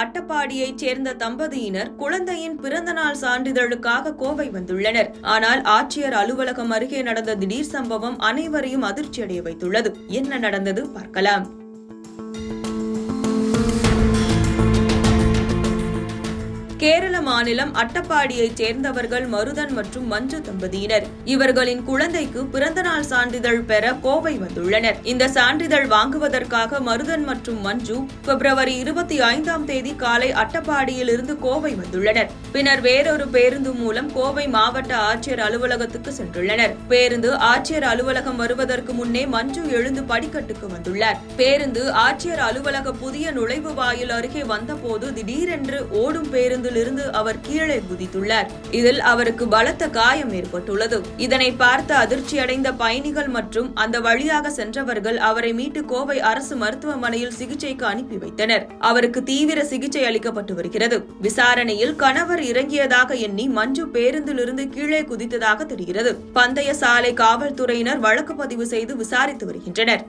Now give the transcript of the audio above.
அட்டப்பாடியைச் சேர்ந்த தம்பதியினர் குழந்தையின் பிறந்தநாள் சான்றிதழுக்காக கோவை வந்துள்ளனர். ஆனால் ஆட்சியர் அலுவலகம் அருகே நடந்த திடீர் சம்பவம் அனைவரையும் அதிர்ச்சியடைய வைத்துள்ளது. என்ன நடந்தது பார்க்கலாம். கேரள மாநிலம் அட்டப்பாடியைச் சேர்ந்தவர்கள் மருதன் மற்றும் மஞ்சு தம்பதியினர். இவர்களின் குழந்தைக்கு பிறந்தநாள் சான்றிதழ் பெற கோவை வந்துள்ளனர். இந்த சான்றிதழ் வாங்குவதற்காக மருதன் மற்றும் மஞ்சு பிப்ரவரி 25ஆம் தேதி காலை அட்டப்பாடியில் இருந்து கோவை வந்துள்ளனர். பின்னர் வேறொரு பேருந்து மூலம் கோவை மாவட்ட ஆட்சியர் அலுவலகத்துக்கு சென்றுள்ளனர். பேருந்து ஆட்சியர் அலுவலகம் வருவதற்கு முன்னே மஞ்சு எழுந்து படிக்கட்டுக்கு வந்துள்ளார். பேருந்து ஆட்சியர் அலுவலக புதிய நுழைவு வாயில் அருகே வந்தபோது திடீரென்று ஓடும் பேருந்து இருந்து அவர் கீழே குதித்துள்ளார். இதில் அவருக்கு பலத்த காயம் ஏற்பட்டுள்ளது. இதனை பார்த்து அதிர்ச்சியடைந்த பயணிகள் மற்றும் அந்த வழியாக சென்றவர்கள் அவரை மீட்டு கோவை அரசு மருத்துவமனையில் சிகிச்சைக்கு அனுப்பி வைத்தனர். அவருக்கு தீவிர சிகிச்சை அளிக்கப்பட்டு வருகிறது. விசாரணையில் கணவர் இறங்கியதாக எண்ணி மஞ்சு பேருந்திலிருந்து கீழே குதித்ததாக தெரிகிறது. பந்தய சாலை காவல்துறையினர் வழக்கு பதிவு செய்து விசாரித்து வருகின்றனர்.